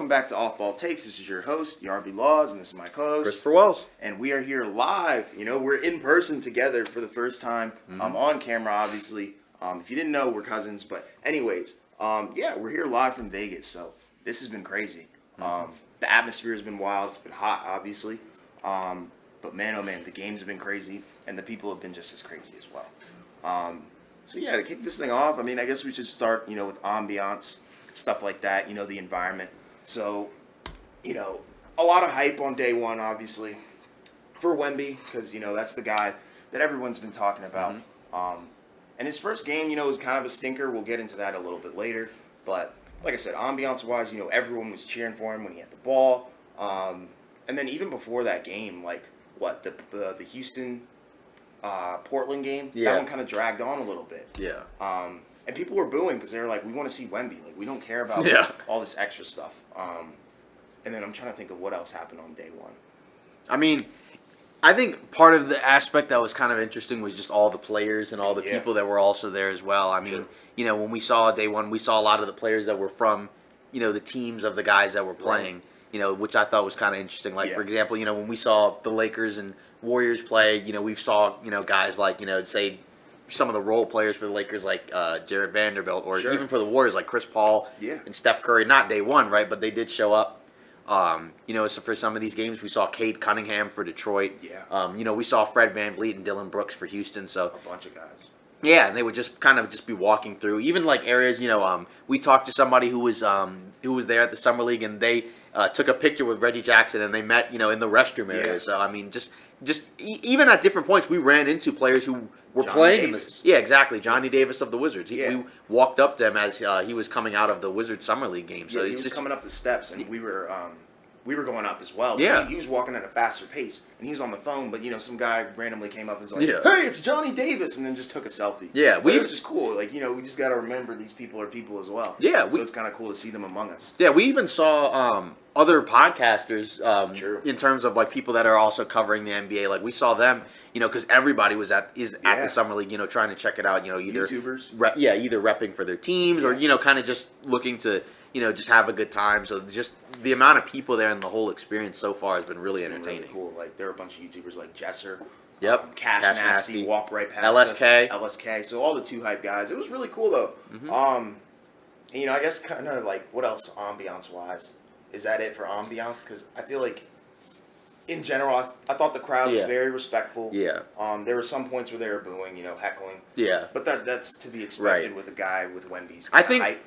welcome back to Off Ball Takes. This is your host, Yarby Laws, and this is my co-host, Christopher Wells. And we are here live. We're in person together for the first time. On camera, obviously. If you didn't know, we're cousins. But anyways, we're here live from Vegas. So this has been crazy. The atmosphere has been wild. It's been hot, obviously. But man, oh man, the games have been crazy, and the people have been just as crazy as well. To kick this thing off, I guess we should start, with ambiance, stuff like that, the environment. So, a lot of hype on day one, obviously, for Wemby, because, that's the guy that everyone's been talking about. And his first game, was kind of a stinker. We'll get into that a little bit later. But, like I said, ambiance-wise, everyone was cheering for him when he had the ball. And then even before that game, the Houston Portland game, that one kind of dragged on a little bit. Yeah. And people were booing because they were like, we want to see Wemby. Like, we don't care about all this extra stuff. And then I'm trying to think of what else happened on day one. I think part of the aspect that was kind of interesting was just all the players and all the people that were also there as well. When we saw day one, we saw a lot of the players that were from, the teams of the guys that were playing. Which I thought was kind of interesting. For example, when we saw the Lakers and Warriors play, we saw, guys like, say some of the role players for the Lakers like Jared Vanderbilt or even for the Warriors like Chris Paul and Steph Curry. Not day one, right? But they did show up. So for some of these games, we saw Cade Cunningham for Detroit. We saw Fred VanVleet and Dylan Brooks for Houston. So a bunch of guys. Yeah, and they would just kind of just be walking through, even like areas. We talked to somebody who was there at the summer league, and they took a picture with Reggie Jackson, and they met in the restroom area. So even at different points, we ran into players who were playing in this. Yeah, exactly. Johnny Davis of the Wizards. We walked up to him as he was coming out of the Wizards summer league game. So he was coming up the steps, and we were going up as well. Yeah. He was walking at a faster pace, and he was on the phone, but, some guy randomly came up and was like, hey, it's Johnny Davis, and then just took a selfie. Yeah. It was just cool. We just got to remember these people are people as well. Yeah. So it's kind of cool to see them among us. Yeah, we even saw other podcasters in terms of, people that are also covering the NBA. We saw them, because everybody at the summer league, trying to check it out, either YouTubers. Either repping for their teams or, kind of just looking to, just have a good time. So just the amount of people there and the whole experience so far has been really entertaining. Really cool. There are a bunch of YouTubers like Jesser. Cash Nasty, walk right past LSK. us. LSK. So all the two hype guys. It was really cool though. I guess kind of what else ambiance wise? Is that it for ambiance? Because I feel like in general, I thought the crowd was very respectful. Yeah. There were some points where they were booing, heckling. Yeah. But that's to be expected with a guy with Wemby's hype.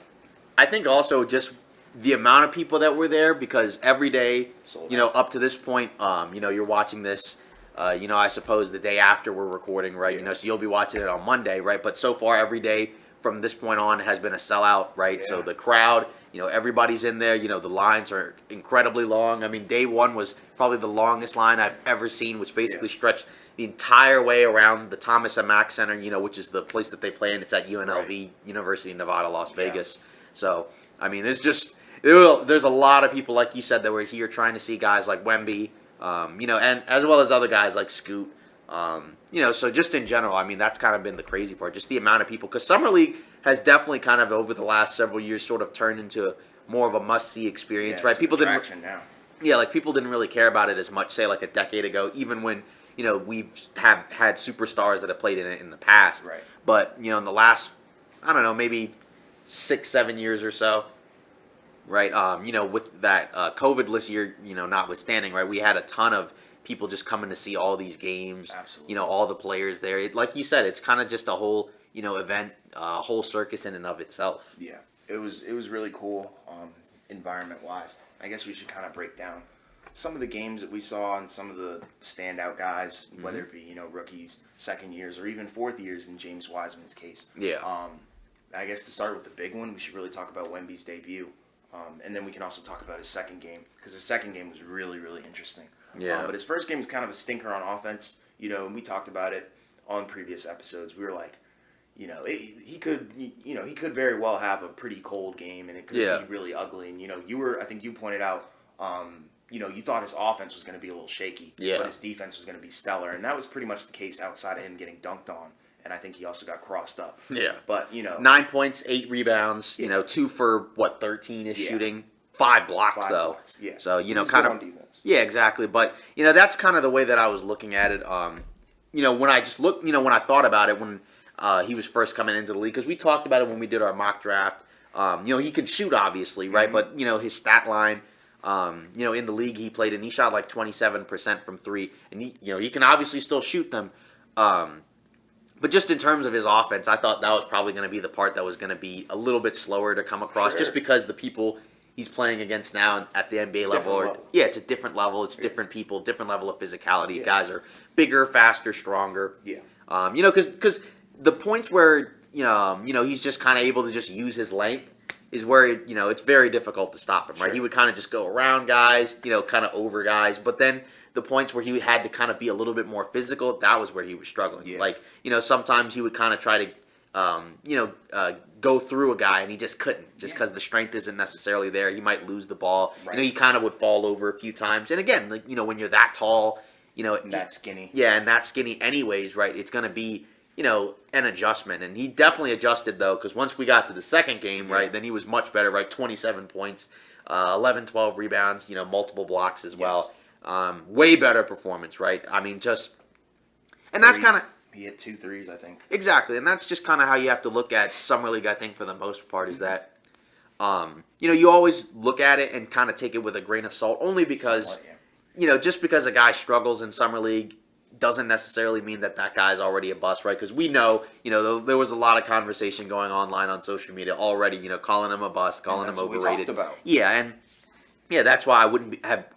I think also just the amount of people that were there, because every day, up to this point, you're watching this, I suppose the day after we're recording, right? So you'll be watching it on Monday, right? But so far, every day from this point on has been a sellout, right? Yeah. So the crowd, everybody's in there. The lines are incredibly long. Day one was probably the longest line I've ever seen, which basically stretched the entire way around the Thomas and Mack Center, which is the place that they play in. It's at UNLV, University of Nevada, Las Vegas. So, there's a lot of people, like you said, that were here trying to see guys like Wemby, and as well as other guys like Scoot. So just in general, that's kind of been the crazy part, just the amount of people. Because Summer League has definitely kind of, over the last several years, sort of turned into more of a must-see experience, right? People didn't really care about it as much, say, like a decade ago, even when, we've had superstars that have played in it in the past. Right. But, in the last, I don't know, maybe 6-7 years or so, right? With that COVID list year, notwithstanding, right? We had a ton of people just coming to see all these games. Absolutely. All the players there. Like you said, it's kind of just a whole, event, a whole circus in and of itself. Yeah, it was really cool, environment-wise. I guess we should kind of break down some of the games that we saw and some of the standout guys, whether it be, rookies, second years, or even fourth years in James Wiseman's case. Yeah. I guess to start with the big one, we should really talk about Wemby's debut. And then we can also talk about his second game, because his second game was really, really interesting. Yeah. But his first game was kind of a stinker on offense, and we talked about it on previous episodes. We were like, he could very well have a pretty cold game, and it could be really ugly. And, I think you pointed out, you thought his offense was going to be a little shaky, but his defense was going to be stellar. And that was pretty much the case outside of him getting dunked on. And I think he also got crossed up. Yeah. But, 9 points, 8 rebounds, 2 for, 13-ish shooting, 5 blocks, 5 though. blocks, yeah. So, He's kind good of. on defense. Yeah, exactly. But, that's kind of the way that I was looking at it. When I just looked, when I thought about it when he was first coming into the league, because we talked about it when we did our mock draft. He could shoot, obviously, right? Mm-hmm. But, his stat line, in the league he played in, he shot like 27% from 3. And, he can obviously still shoot them. But just in terms of his offense, I thought that was probably going to be the part that was going to be a little bit slower to come across, just because the people he's playing against now at the NBA level, it's a different level. It's different people, different level of physicality. Yeah. Guys are bigger, faster, stronger. Yeah. Because the points where he's just kind of able to just use his length is where it's very difficult to stop him. Right, he would kind of just go around guys, kind of over guys, but then the points where he had to kind of be a little bit more physical, that was where he was struggling. Yeah. Like, sometimes he would kind of try to, go through a guy, and he just couldn't, just because the strength isn't necessarily there. He might lose the ball. Right. He kind of would fall over a few times. And again, like, when you're that tall, and that skinny. Yeah, and that skinny anyways, right? It's going to be, an adjustment. And he definitely adjusted, though, because once we got to the second game, right, then he was much better, right? 27 points, 11, 12 rebounds, multiple blocks as well. Way better performance, right? I mean, and that's kind of... He hit 2 threes, I think. Exactly, and that's just kind of how you have to look at Summer League, I think, for the most part, is that, you always look at it and kind of take it with a grain of salt, only because, just because a guy struggles in Summer League doesn't necessarily mean that guy's already a bust, right? Because we know, there was a lot of conversation going online on social media already, calling him a bust, calling him overrated. What we talked about. Yeah, and... Yeah, that's why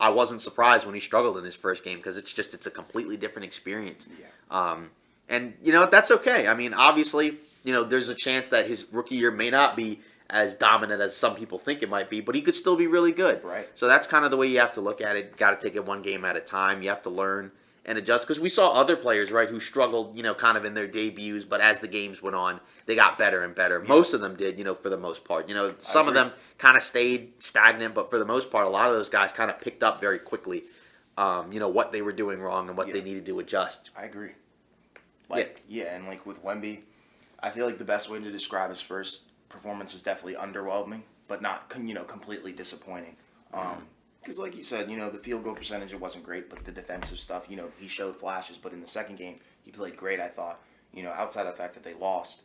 I wasn't surprised when he struggled in his first game, because it's a completely different experience. Yeah. And that's okay. I mean, obviously, there's a chance that his rookie year may not be as dominant as some people think it might be, but he could still be really good. Right. So that's kind of the way you have to look at it. Got to take it one game at a time. You have to learn and adjust, because we saw other players, right, who struggled, kind of in their debuts, but as the games went on, they got better and better. Yeah. Most of them did, for the most part. Some of them kind of stayed stagnant, but for the most part, a lot of those guys kind of picked up very quickly, what they were doing wrong and what they needed to adjust. I agree. And like with Wemby, I feel like the best way to describe his first performance was definitely underwhelming, but not, completely disappointing. Because like you said, the field goal percentage, it wasn't great, but the defensive stuff, he showed flashes. But in the second game, he played great, I thought, outside of the fact that they lost.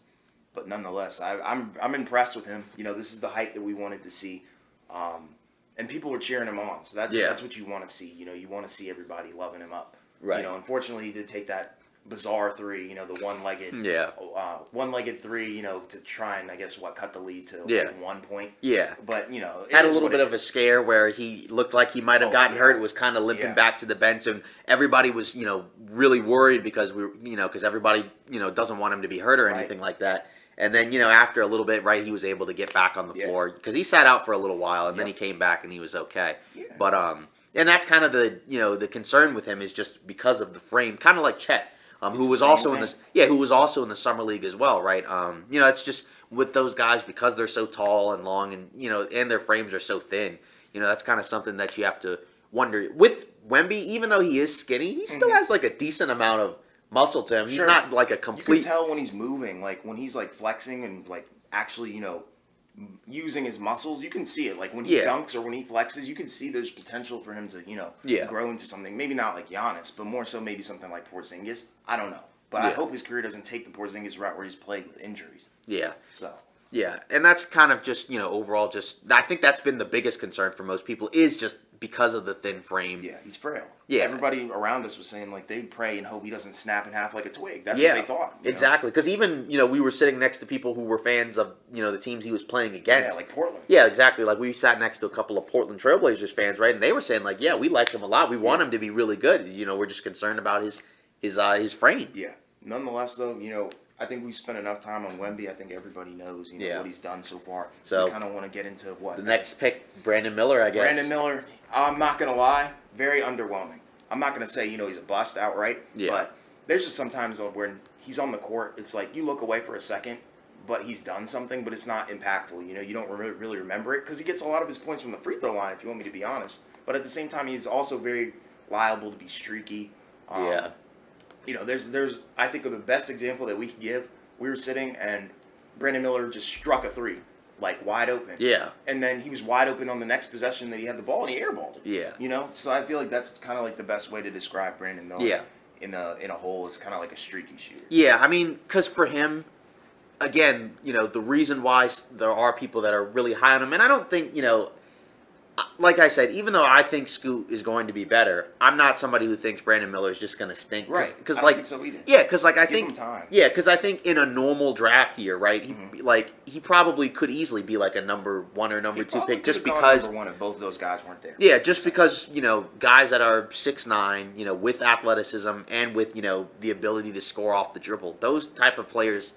But nonetheless, I'm impressed with him. This is the height that we wanted to see. And people were cheering him on. So that's what you want to see. You want to see everybody loving him up. Right. Unfortunately, he did take that bizarre 3, the one-legged 3, to try and, I guess, cut the lead to 1 point. Yeah. But, had a little bit of a scare where he looked like he might have gotten hurt. It was kind of limping back to the bench, and everybody was, really worried because because everybody, doesn't want him to be hurt or anything like that. And then, after a little bit, right, he was able to get back on the floor, because he sat out for a little while, and then he came back and he was okay. Yeah. But, and that's kind of the, the concern with him, is just because of the frame, kind of like Chet. Who was also in the summer league as well, right? It's just with those guys, because they're so tall and long, and and their frames are so thin. That's kind of something that you have to wonder. With Wemby, even though he is skinny, he still has like a decent amount of muscle to him. He's not like a complete. You can tell when he's moving, like when he's like flexing and like actually, using his muscles. You can see it. Like when he dunks or when he flexes, you can see there's potential for him to, grow into something. Maybe not like Giannis, but more so maybe something like Porzingis. I don't know. But I hope his career doesn't take the Porzingis route where he's plagued with injuries. Yeah. So. Yeah, and that's kind of just, overall I think that's been the biggest concern for most people, is just because of the thin frame. Yeah, he's frail. Yeah. Everybody around us was saying, like, they would pray and hope he doesn't snap in half like a twig. That's what they thought. Exactly, because even, we were sitting next to people who were fans of, the teams he was playing against. Yeah, like Portland. Yeah, exactly. Like, we sat next to a couple of Portland Trailblazers fans, right? And they were saying, like, yeah, we like him a lot. We want him to be really good. We're just concerned about his frame. Yeah. Nonetheless, though, I think we've spent enough time on Wemby. I think everybody knows, what he's done so far. So we kind of want to get into what the next pick, Brandon Miller, I guess. Brandon Miller. I'm not gonna lie, very underwhelming. I'm not gonna say he's a bust outright, but there's just sometimes when he's on the court, it's like you look away for a second, but he's done something, but it's not impactful. You don't really remember it, because he gets a lot of his points from the free throw line, if you want me to be honest. But at the same time, he's also very liable to be streaky. There's I think of the best example that we could give. We were sitting and Brandon Miller just struck a 3, like wide open. Yeah. And then he was wide open on the next possession that he had the ball and he airballed it. Yeah. You know, so I feel like that's kind of like the best way to describe Brandon Miller. Yeah. In a whole, is kind of like a streaky shooter. Yeah, I mean, because for him, again, you know, the reason why there are people that are really high on him, and I don't think, you know, like I said, even though I think Scoot is going to be better, I'm not somebody who thinks Brandon Miller is just going to stink. Right. Because I like, don't think so either. yeah, because like I Give think, him time. yeah, because I think in a normal draft year, right, he probably could easily be like a number 1 or number 2 pick, just because number 1 if both of those guys weren't there. Yeah, just because, you know, guys that are 6'9", you know, with athleticism and with, you know, the ability to score off the dribble, those type of players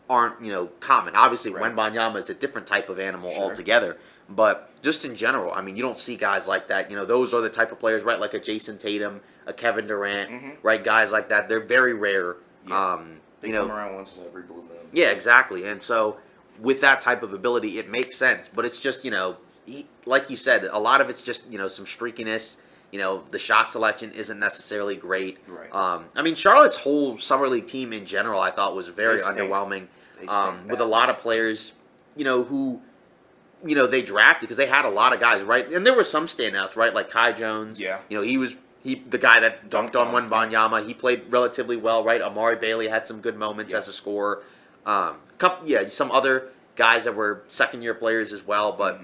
aren't, you know, common. Obviously, Right. Wembanyama is a different type of animal Sure. altogether. But just in general, I mean, you don't see guys like that. You know, those are the type of players, right? Like a Jason Tatum, a Kevin Durant, right? Guys like that. They're very rare. Yeah. They you know, come around once every blue moon. yeah, exactly. And so with that type of ability, it makes sense. But it's just, you know, like you said, a lot of it's just, you know, some streakiness. You know, the shot selection isn't necessarily great. Right. I mean, Charlotte's whole summer league team in general, I thought was very They stink. underwhelming. They stink With bad. a lot of players, you know, who, you know, they drafted because they had a lot of guys, right? And there were some standouts, right? Like Kai Jones. Yeah. You know, he the guy that dunked on Wembanyama. He played relatively well, right? Amari Bailey had some good moments Yeah. as a scorer. Some other guys that were second-year players as well, but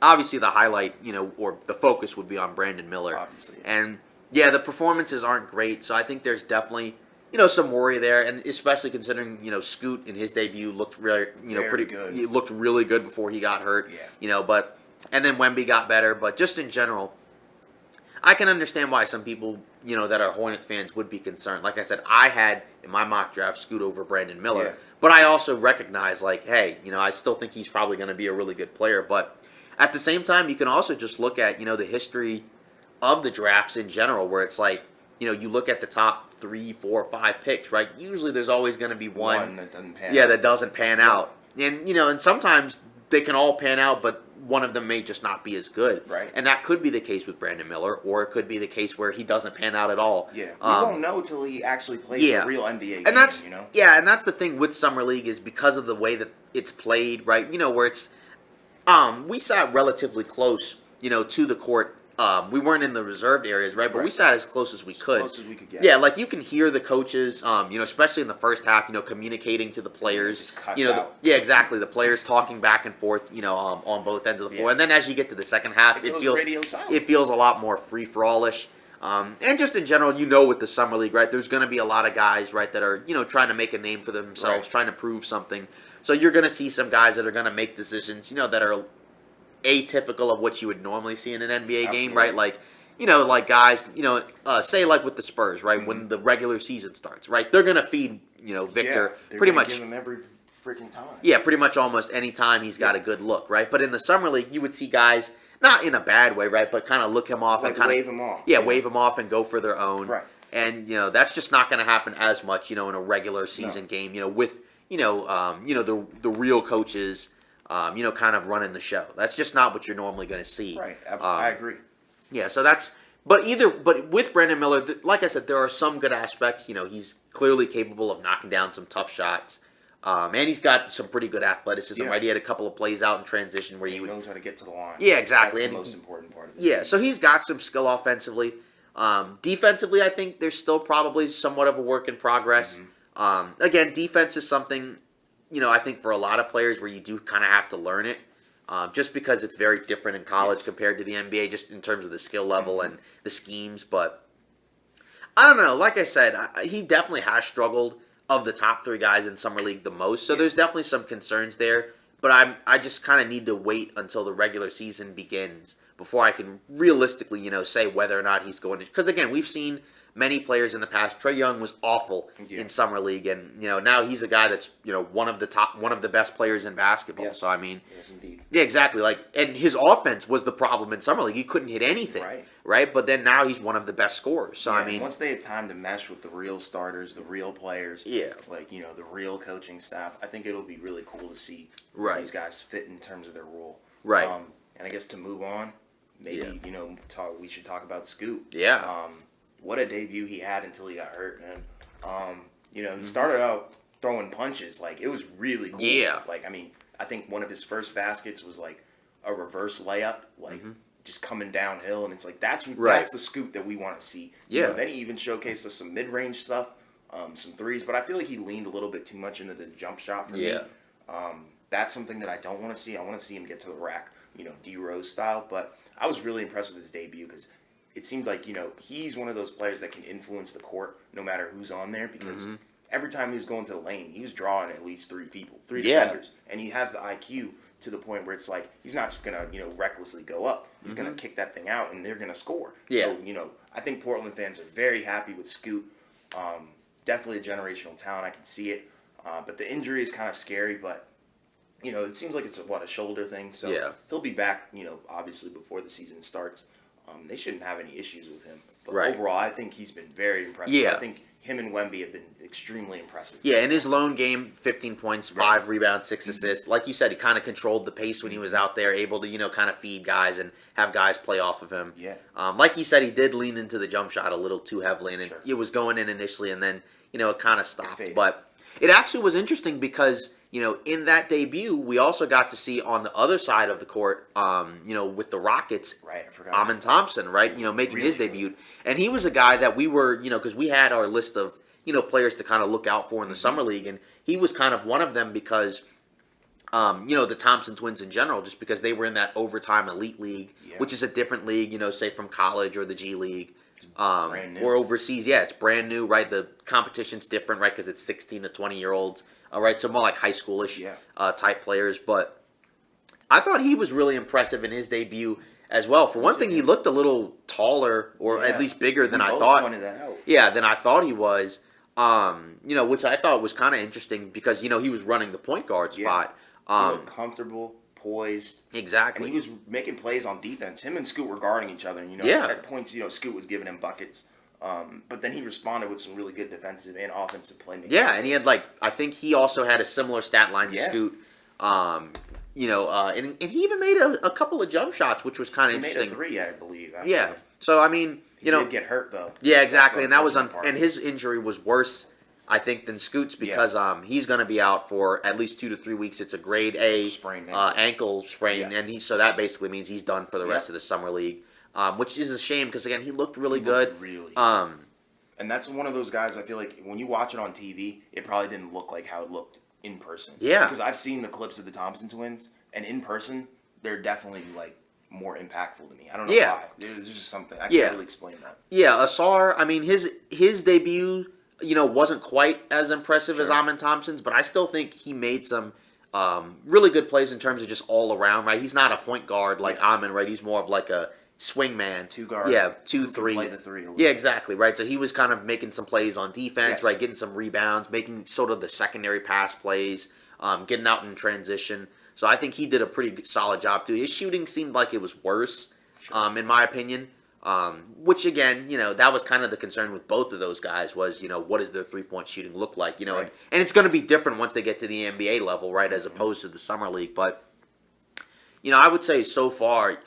obviously the highlight, you know, or the focus would be on Brandon Miller. Obviously, yeah. And yeah, the performances aren't great, so I think there's definitely, you know, some worry there, and especially considering, you know, Scoot in his debut looked really, you know, Very pretty good. He looked really good before he got hurt. Yeah. You know, but and then Wemby got better, but just in general, I can understand why some people, you know, that are Hornets fans would be concerned. Like I said, I had in my mock draft Scoot over Brandon Miller, Yeah. but I also recognize, like, hey, you know, I still think he's probably going to be a really good player. But at the same time, you can also just look at, you know, the history of the drafts in general, where it's like, you know, you look at the top 3, 4, 5 picks, right? Usually there's always going to be one that doesn't pan yeah, out. that doesn't pan out. And, you know, and sometimes they can all pan out, but one of them may just not be as good. Right. And that could be the case with Brandon Miller, or it could be the case where he doesn't pan out at all. Yeah. We won't know till he actually plays a real NBA game, and that's, you know? Yeah, and that's the thing with Summer League is because of the way that it's played, right? You know, where it's we sat relatively close, you know, to the court. We weren't in the reserved areas, right? But we sat as close as we could. As close as we could get. Yeah, like you can hear the coaches, you know, especially in the first half, you know, communicating to the players. It just cuts you know, out. yeah, exactly. The players talking back and forth, you know, on both ends of the floor. Yeah. And then as you get to the second half, It goes radio silent. it feels a lot more free for allish. And just in general, you know, with the summer league, right? There's going to be a lot of guys, right, that are, you know, trying to make a name for themselves, trying to prove something. So you're going to see some guys that are going to make decisions, you know, that are atypical of what you would normally see in an NBA game, right? Like, you know, like guys, you know, say like with the Spurs, right? When the regular season starts, right? They're gonna feed, you know, Victor they're pretty gonna much. give him every freaking time. Yeah, pretty much almost any time he's got a good look, right? But in the summer league, you would see guys not in a bad way, right? But kind of look him off Like and kind of wave him off. Yeah, wave him off and go for their own. Right. And you know that's just not going to happen as much, you know, in a regular season game. You know, with you know the real coaches, you know, kind of running the show. That's just not what you're normally going to see. Right. I agree. Yeah, so that's but with Brandon Miller, like I said, there are some good aspects. You know, he's clearly capable of knocking down some tough shots, and he's got some pretty good athleticism. Yeah. Right, he had a couple of plays out in transition where He you would. knows how to get to the line. Yeah, exactly. That's the And most important part of it. Yeah, so he's got some skill offensively. Defensively, I think there's still probably somewhat of a work in progress. Again, defense is something, you know, I think for a lot of players where you do kind of have to learn it. Just because it's very different in college compared to the NBA, just in terms of the skill level and the schemes. But I don't know. Like I said, he definitely has struggled of the top 3 guys in Summer League the most. So there's definitely some concerns there. But I just kind of need to wait until the regular season begins before I can realistically, you know, say whether or not he's going to. Because again, we've seen many players in the past. Trae Young was awful in Summer League, and you know now he's a guy that's you know one of the best players in basketball. Yes. So I mean, Yes, indeed. yeah, exactly. Like, and his offense was the problem in Summer League. He couldn't hit anything, right? But then now he's one of the best scorers. So I mean, once they have time to mesh with the real starters, the real players, like you know the real coaching staff, I think it'll be really cool to see where these guys fit in terms of their role. Right. And I guess to move on, maybe you know we should talk about Scoot. Yeah. What a debut he had until he got hurt, man. You know, he started out throwing punches. Like, it was really cool. Yeah. Like, I mean, I think one of his first baskets was like a reverse layup, like just coming downhill, and it's like that's the Scoot that we want to see. You know, then he even showcased us some mid-range stuff, some threes, but I feel like he leaned a little bit too much into the jump shot for me. That's something that I don't want to see. I want to see him get to the rack, you know, D Rose style. But I was really impressed with his debut because it seemed like, you know, he's one of those players that can influence the court no matter who's on there, because every time he was going to the lane, he was drawing at least three defenders, and he has the IQ to the point where it's like he's not just gonna, you know, recklessly go up. He's gonna kick that thing out, and they're gonna score. So, you know, I think Portland fans are very happy with Scoot. Definitely a generational talent. I can see it, but the injury is kind of scary. But you know, it seems like it's a shoulder thing. So he'll be back, you know, obviously before the season starts. They shouldn't have any issues with him. But overall, I think he's been very impressive. I think him and Wemby have been extremely impressive. Yeah, in his lone game, 15 points, 5 rebounds, 6 assists. Like you said, he kind of controlled the pace when he was out there, able to, you know, kind of feed guys and have guys play off of him. Like you said, he did lean into the jump shot a little too heavily, and it was going in initially, and then, you know, it kind of stopped. But it actually was interesting because, you know, in that debut, we also got to see on the other side of the court, you know, with the Rockets, I forgot. Thompson, right, you know, making his debut. And he was a guy that we were, you know, because we had our list of, you know, players to kind of look out for in the Summer League, and he was kind of one of them because, you know, the Thompson twins in general, just because they were in that overtime elite league, which is a different league, you know, say from college or the G League. Or overseas, it's brand new, right? The competition's different, right? Because it's 16 to 20-year-olds, right? So more like high schoolish type players. But I thought he was really impressive in his debut as well. For one thing, he looked a little taller, or at least bigger than I thought. Than I thought he was. You know, which I thought was kind of interesting because, you know, he was running the point guard spot. He looked comfortable, poised. Exactly. And he was making plays on defense. Him and Scoot were guarding each other. And, you know, at points, you know, Scoot was giving him buckets. But then he responded with some really good defensive and offensive playmaking. And he had, like, I think he also had a similar stat line to Scoot. You know, and he even made a couple of jump shots, which was kind of interesting. He made a 3, I believe. Actually. Yeah. So, I mean, you know. He did get hurt, though. Yeah, exactly. And that was and his injury was worse, I think, than Scoot's because he's going to be out for at least 2 to 3 weeks. It's a grade A ankle sprain, and so that basically means he's done for the rest of the Summer League, which is a shame because, again, he looked really good. And that's one of those guys, I feel like, when you watch it on TV, it probably didn't look like how it looked in person. Because I've seen the clips of the Thompson twins, and in person, they're definitely, like, more impactful to me. I don't know why. There's just something. I can't really explain that. Asar, I mean, his debut, you know, wasn't quite as impressive as Amin Thompson's, but I still think he made some really good plays in terms of just all around, right? He's not a point guard like Amin, right? He's more of like a swing man. 2 guard. 2-3. Play the 3 exactly, right? So he was kind of making some plays on defense, right? Getting some rebounds, making sort of the secondary pass plays, getting out in transition. So I think he did a pretty solid job too. His shooting seemed like it was worse, in my opinion. Which again, you know, that was kind of the concern with both of those guys was, you know, what does their 3-point shooting look like, you know, and it's going to be different once they get to the NBA level, right, as opposed to the Summer League. But, you know, I would say so far,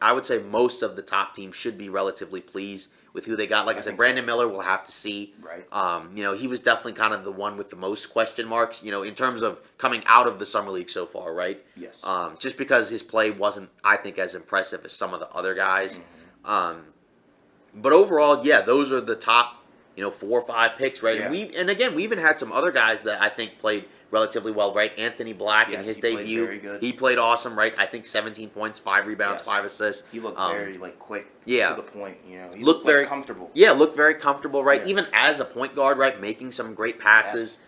most of the top teams should be relatively pleased with who they got. Like I said, Brandon Miller, we'll have to see. You know, he was definitely kind of the one with the most question marks, you know, in terms of coming out of the Summer League so far, right? Just because his play wasn't, I think, as impressive as some of the other guys. But overall, those are the top, you know, 4 or 5 picks, right? And again, we even had some other guys that I think played relatively well, right? Anthony Black in his debut, very good. he played awesome, right? I think 17 points, 5 rebounds, 5 assists. He looked very quick to the point, you know. He looked very comfortable. Looked very comfortable, right? Even as a point guard, right? Making some great passes,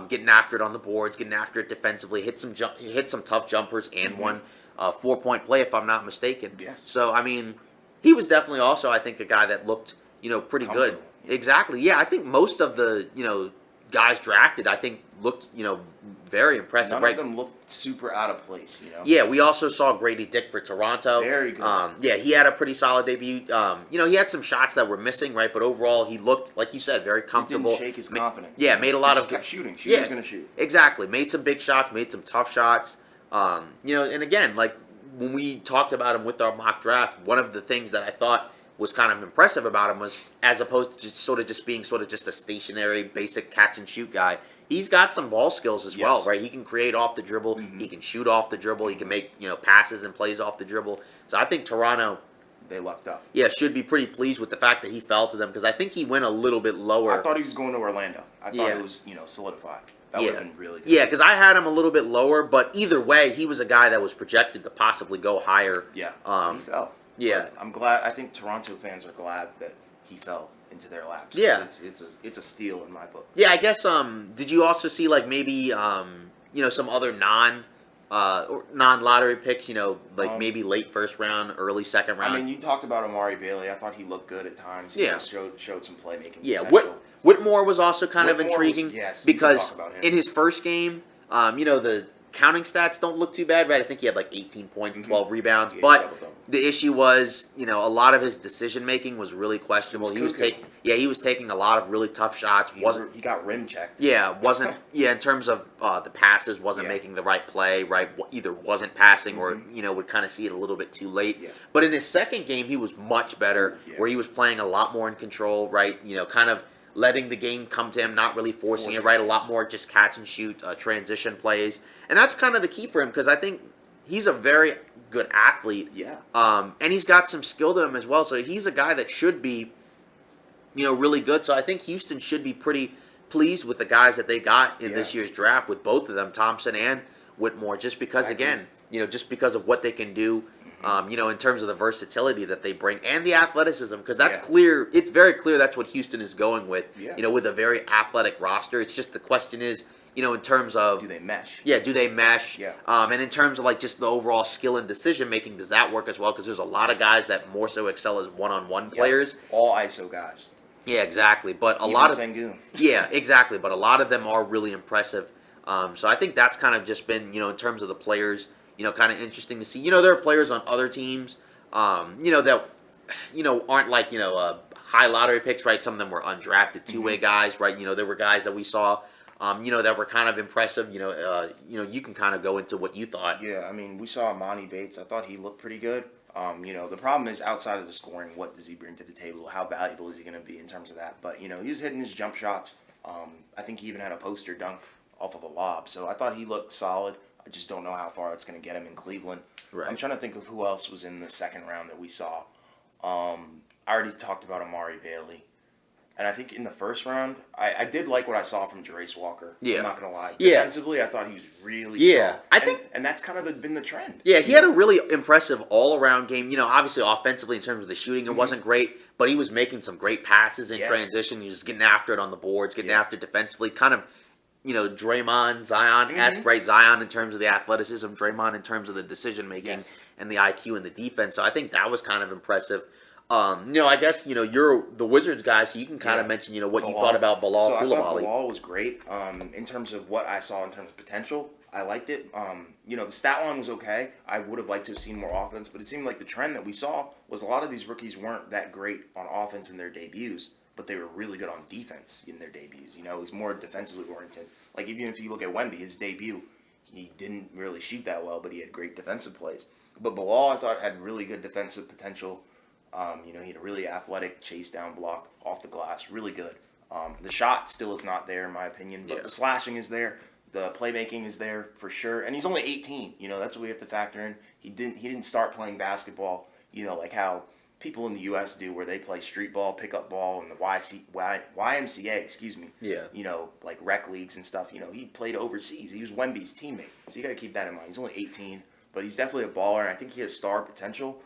getting after it on the boards, getting after it defensively, hit some tough jumpers, and one 4-point play, if I'm not mistaken. So I mean, he was definitely also, I think, a guy that looked, you know, pretty good. Exactly. I think most of the, you know, guys drafted, I think, looked, you know, very impressive. None of them looked super out of place, you know. We also saw Grady Dick for Toronto. Very good. He had a pretty solid debut. You know, he had some shots that were missing, right? But overall, he looked, like you said, very comfortable. He didn't shake his confidence. Made a lot of... kept shooting. He was going to shoot. Exactly. Made some big shots, made some tough shots. You know, and again, like, when we talked about him with our mock draft, one of the things that I thought was kind of impressive about him was, as opposed to just being just a stationary, basic catch and shoot guy, he's got some ball skills as well, Yes. right? He can create off the dribble. He can shoot off the dribble. He can make passes and plays off the dribble. So I think Toronto, They lucked up. yeah, should be pretty pleased with the fact that he fell to them because I think he went a little bit lower. I thought he was going to Orlando. I thought Yeah. it was solidified. That would have been really good. Yeah, because I had him a little bit lower, but either way, he was a guy that was projected to possibly go higher. Yeah. He fell. Yeah. But I'm glad. I think Toronto fans are glad that he fell into their laps. Yeah. It's a steal in my book. Yeah, I guess. Did you also see like maybe some other non-lottery picks? Maybe late first round, early second round. I mean, you talked about Amari Bailey. I thought he looked good at times. Yeah. Showed some playmaking. Yeah, potential. Whitmore was also kind of Whitmore intriguing was- yes, you can because talk about him. in his first game, the counting stats don't look too bad, right? I think he had like 18 points, 12 rebounds, Yeah, but double-double. the issue was, a lot of his decision making was really questionable. It He was was cuckoo. he was taking a lot of really tough shots. He got rim checked. Wasn't in terms of the passes, wasn't Yeah. making the right play, right? Either wasn't passing or would kind of see it a little bit too late. Yeah. But in his second game, he was much better, Yeah. where he was playing a lot more in control, right? Kind of letting the game come to him, not really forcing it, right? A lot more just catch and shoot, transition plays, and that's kind of the key for him because I think he's a very good athlete. Yeah. And he's got some skill to him as well, so he's a guy that should be really good. So I think Houston should be pretty pleased with the guys that they got in this year's draft with both of them, Thompson and Whitmore, just because, again, just because of what they can do, in terms of the versatility that they bring and the athleticism, because that's clear. It's very clear that's what Houston is going with, with a very athletic roster. It's just the question is, in terms of... Do they mesh? Yeah, do they mesh? Yeah. And in terms of, like, just the overall skill and decision-making, does that work as well? Because there's a lot of guys that more so excel as one-on-one players. All ISO guys. Yeah, exactly. But a Even lot of Sengun. yeah, exactly. But a lot of them are really impressive. So I think that's kind of just been in terms of the players, kind of interesting to see. There are players on other teams, that aren't like high lottery picks, right? Some of them were undrafted two-way guys, right? There were guys that we saw, that were kind of impressive. You can kind of go into what you thought. Yeah, I mean, we saw Monty Bates. I thought he looked pretty good. The problem is outside of the scoring, what does he bring to the table? How valuable is he going to be in terms of that? But, he was hitting his jump shots. I think he even had a poster dunk off of a lob. So I thought he looked solid. I just don't know how far it's going to get him in Cleveland. Right. I'm trying to think of who else was in the second round that we saw. I already talked about Amari Bailey. And I think in the first round, I did like what I saw from Jarace Walker. Yeah. I'm not going to lie. Yeah. Defensively, I thought he was really Yeah. strong. And that's kind of been the trend. Yeah, he had a really impressive all-around game. Obviously offensively in terms of the shooting, it wasn't great, but he was making some great passes in transition. He was getting after it on the boards, getting after it defensively, kind of, Draymond, Zion-esque, right? Zion in terms of the athleticism, Draymond in terms of the decision-making and the IQ and the defense. So I think that was kind of impressive. I guess, you're the Wizards guy, so you can kind of mention, what you thought about Bilal So I thought Coulibaly. Bilal was great. In terms of what I saw in terms of potential, I liked it. The stat line was okay. I would have liked to have seen more offense, but it seemed like the trend that we saw was a lot of these rookies weren't that great on offense in their debuts, but they were really good on defense in their debuts. It was more defensively oriented. Like, even if you look at Wemby, his debut, he didn't really shoot that well, but he had great defensive plays. But Bilal, I thought, had really good defensive potential. He had a really athletic chase down block off the glass, really good. The shot still is not there in my opinion, but the slashing is there, the playmaking is there for sure, and he's only 18. That's what we have to factor in. He didn't start playing basketball, like how people in the U.S. do, where they play street ball, pickup ball, and the YMCA, excuse me. Yeah. Like rec leagues and stuff. He played overseas. He was Wemby's teammate, so you got to keep that in mind. He's only 18, but he's definitely a baller, and I think he has star potential.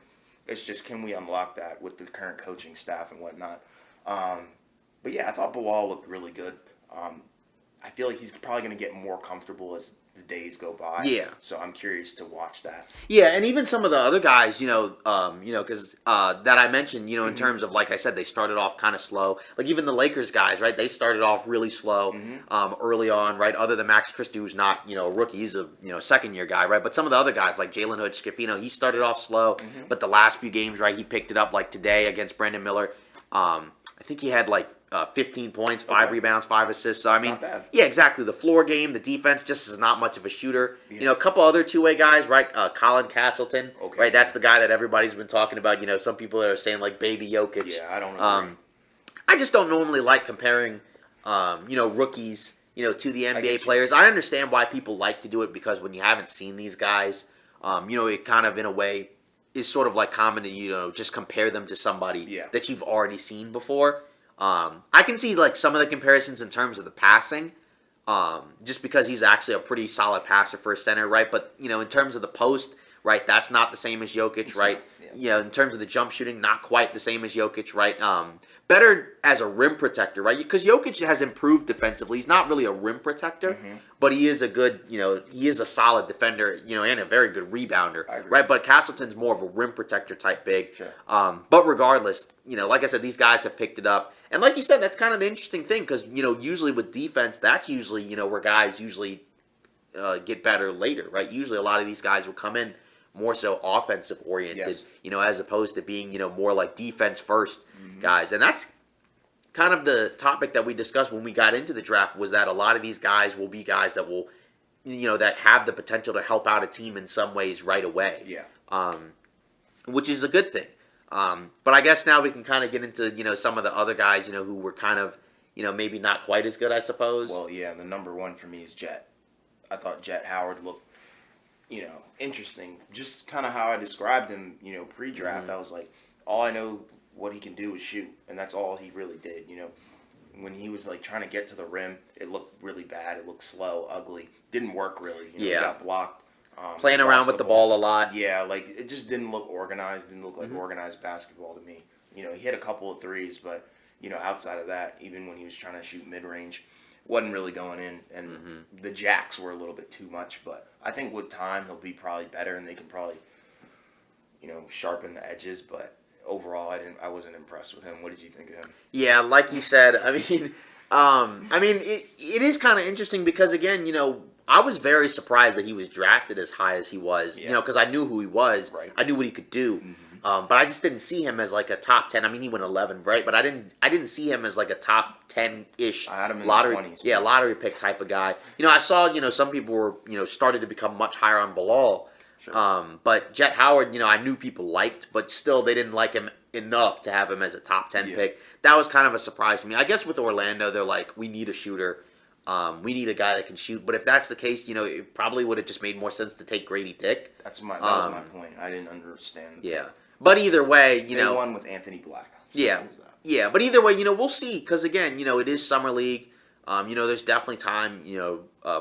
It's just, can we unlock that with the current coaching staff and whatnot? But yeah, I thought Bilal looked really good. I feel like he's probably going to get more comfortable as the days go by. Yeah. So I'm curious to watch that. Yeah, and even some of the other guys, because that I mentioned, in terms of, like I said, they started off kind of slow. Like even the Lakers guys, right? They started off really slow early on, right? Other than Max Christie, who's not, a rookie, he's a second-year guy, right? But some of the other guys, like Jalen Hood, Schifino, he started off slow, but the last few games, right, he picked it up. Like today against Brandon Miller, I think he had like 15 points, 5 rebounds, 5 assists. So, I mean, Not bad. yeah, exactly. The floor game, the defense just is not much of a shooter. A couple other two-way guys, right? Colin Castleton, right? That's the guy that everybody's been talking about. Some people that are saying like Baby Jokic. Yeah, I don't know. I just don't normally like comparing, rookies, to the NBA get you. players. I understand why people like to do it because when you haven't seen these guys, it kind of in a way is sort of like common to just compare them to somebody that you've already seen before. I can see like some of the comparisons in terms of the passing, just because he's actually a pretty solid passer for a center, right? But in terms of the post, right, that's not the same as Jokic, right? In terms of the jump shooting, not quite the same as Jokic, right? Better as a rim protector, right? Because Jokic has improved defensively. He's not really a rim protector, but he is a good, he is a solid defender, and a very good rebounder, right? But Castleton's more of a rim protector type big. Sure. But regardless, like I said, these guys have picked it up. And like you said, that's kind of the interesting thing because, usually with defense, that's usually, where guys usually get better later, right? Usually a lot of these guys will come in more so offensive oriented, as opposed to being, more like defense first guys. And that's kind of the topic that we discussed when we got into the draft was that a lot of these guys will be guys that will, that have the potential to help out a team in some ways right away. Yeah. Which is a good thing. But I guess now we can kind of get into, some of the other guys, who were kind of, maybe not quite as good, I suppose. Well, yeah, the number one for me is Jet. I thought Jet Howard looked, interesting. Just kind of how I described him, pre-draft. I was like, all I know what he can do is shoot, and that's all he really did. When he was like trying to get to the rim, it looked really bad. It looked slow, ugly. Didn't work really. He got blocked. Playing around with the ball a lot. Yeah, like it just didn't look organized. Didn't look like organized basketball to me. He hit a couple of threes, but outside of that, even when he was trying to shoot mid range, wasn't really going in. And the jacks were a little bit too much. But I think with time he'll be probably better, and they can probably sharpen the edges. But overall, I wasn't impressed with him. What did you think of him? Yeah, like you said, it is kind of interesting because again, I was very surprised that he was drafted as high as he was, because I knew who he was. Right. I knew what he could do. But I just didn't see him as like a top 10. I mean, he went 11, right? But I didn't see him as like a top 10-ish I had him in lottery, the 20s. Yeah, lottery pick type of guy. I saw, some people were, started to become much higher on Bilal. Sure. But Jet Howard, I knew people liked, but still they didn't like him enough to have him as a top 10 pick. That was kind of a surprise to me. I guess with Orlando, they're like, we need a shooter. We need a guy that can shoot. But if that's the case, it probably would have just made more sense to take Grady Dick. That was my point. I didn't understand. Yeah. But either way, they won with Anthony Black. So yeah. But either way, we'll see. Because again, it is summer league. There's definitely time,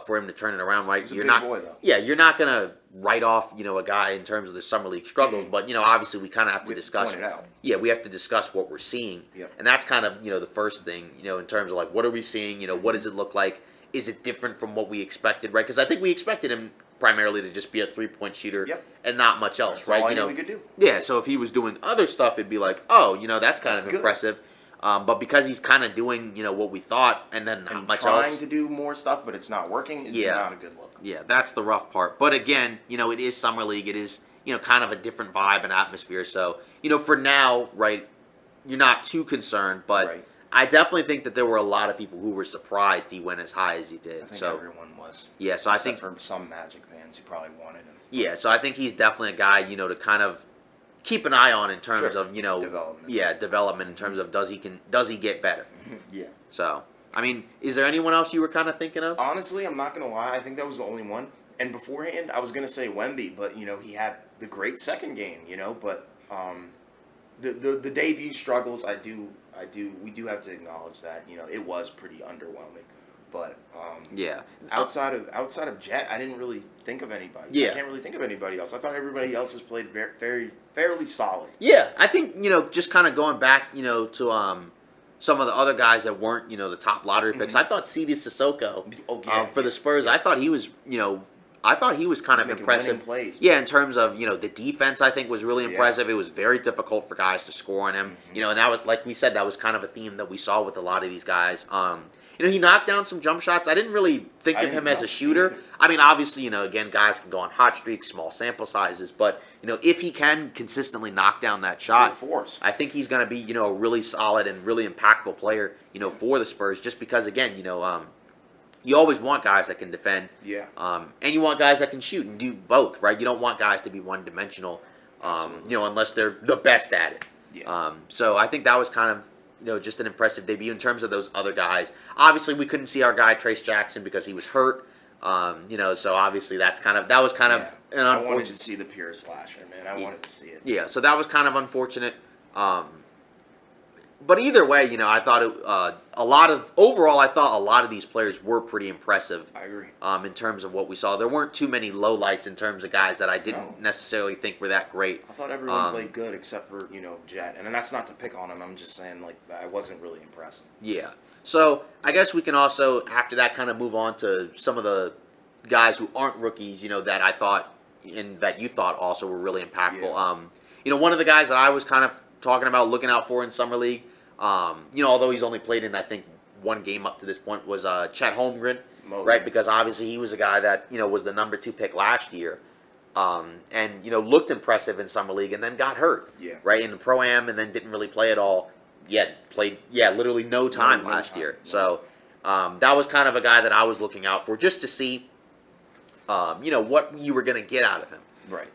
for him to turn it around. Right, he's a big boy, though. Yeah, you're not gonna write off, a guy in terms of the summer league struggles. But obviously, we kind of have to discuss. Point it out. Yeah, we have to discuss what we're seeing, and that's kind of the first thing, in terms of like what are we seeing? What does it look like? Is it different from what we expected? Right, because I think we expected him primarily to just be a 3-point shooter and not much else. That's right, all I knew we could do. Yeah, so if he was doing other stuff, it'd be like, oh, that's kind of impressive. But because he's kind of doing, what we thought, and then not much else. Trying to do more stuff, but it's not working. It's not a good look. Yeah, that's the rough part. But again, it is summer league. It is, kind of a different vibe and atmosphere. So, for now, right, you're not too concerned. But I definitely think that there were a lot of people who were surprised he went as high as he did. I think everyone was. Yeah, so I think from some Magic fans who probably wanted him. Yeah, so I think he's definitely a guy, to kind of keep an eye on in terms of development. Yeah, development in terms of does he get better? Yeah. So is there anyone else you were kind of thinking of? Honestly, I'm not gonna lie. I think that was the only one. And beforehand, I was gonna say Wemby, but he had the great second game. But the debut struggles, we do have to acknowledge that it was pretty underwhelming. But outside of Jet, I didn't really think of anybody. Yeah. I can't really think of anybody else. I thought everybody else has played fairly solid. Yeah, I think just kind of going back to some of the other guys that weren't the top lottery picks. I thought C.D. Sissoko for the Spurs. I thought he was kind of impressive. Plays. Yeah, in terms of the defense, I think was really impressive. It was very difficult for guys to score on him. And that was, like we said, that was kind of a theme that we saw with a lot of these guys. He knocked down some jump shots. I didn't really think of him as a shooter. I mean, obviously, again, guys can go on hot streaks, small sample sizes, but if he can consistently knock down that shot, I think he's going to be a really solid and really impactful player for the Spurs. Just because, again, you always want guys that can defend, and you want guys that can shoot and do both, right? You don't want guys to be one-dimensional, unless they're the best at it. Yeah. So I think that was kind of just an impressive debut in terms of those other guys. Obviously, we couldn't see our guy Trace Jackson because he was hurt. So obviously that was kind of an I unfortunate. wanted to see the pure slasher, man. I wanted to see it. Yeah, so that was kind of unfortunate. But either way, I thought I thought a lot of these players were pretty impressive. I agree. In terms of what we saw, there weren't too many lowlights in terms of guys that I didn't necessarily think were that great. I thought everyone played good except for Jet, and that's not to pick on him. I'm just saying I wasn't really impressed. Yeah. So I guess we can also after that kind of move on to some of the guys who aren't rookies. That I thought and that you thought also were really impactful. Yeah. One of the guys that I was kind of talking about looking out for in summer league. Although he's only played in I think one game up to this point was Chet Holmgren, right? Because obviously he was a guy that was the number 2 pick last year, and looked impressive in summer league, and then got hurt, right in the pro-am, and then didn't really play at all. Yet played literally no time last year. So that was kind of a guy that I was looking out for just to see, what you were going to get out of him, right?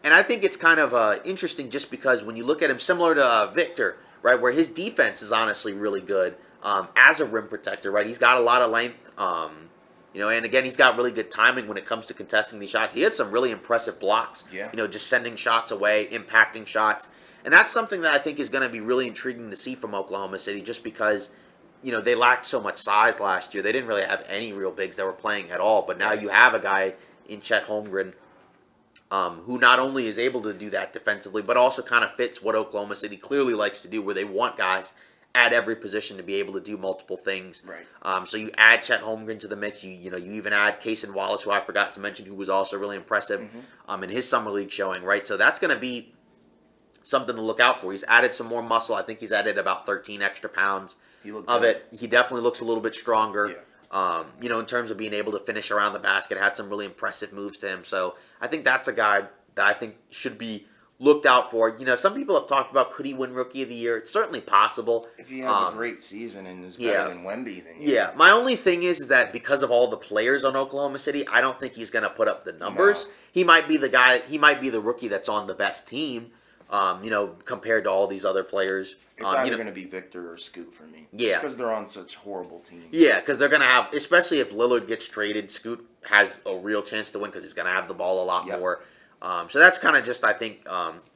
And I think it's kind of interesting just because when you look at him, similar to Victor. Right, where his defense is honestly really good as a rim protector. Right, he's got a lot of length. And again, he's got really good timing when it comes to contesting these shots. He had some really impressive blocks. Yeah. Just sending shots away, impacting shots, and that's something that I think is going to be really intriguing to see from Oklahoma City, just because they lacked so much size last year. They didn't really have any real bigs that were playing at all. But now you have a guy in Chet Holmgren. Who not only is able to do that defensively, but also kind of fits what Oklahoma City clearly likes to do, where they want guys at every position to be able to do multiple things. Right. So you add Chet Holmgren to the mix. You even add Cason Wallace, who I forgot to mention, who was also really impressive in his summer league showing. Right. So that's going to be something to look out for. He's added some more muscle. I think he's added about 13 extra pounds of it. He definitely looks a little bit stronger. Yeah. In terms of being able to finish around the basket, had some really impressive moves to him. So I think that's a guy that I think should be looked out for. Some people have talked about could he win Rookie of the Year. It's certainly possible. If he has a great season and is better than Wemby, then yeah. My only thing is that because of all the players on Oklahoma City, I don't think he's going to put up the numbers. No. He might be the guy. He might be the rookie that's on the best team. Compared to all these other players. It's either going to be Victor or Scoot for me. Yeah. Just because they're on such horrible teams. Yeah, because they're going to have, especially if Lillard gets traded, Scoot has a real chance to win because he's going to have the ball a lot more. So that's kind of just, I think,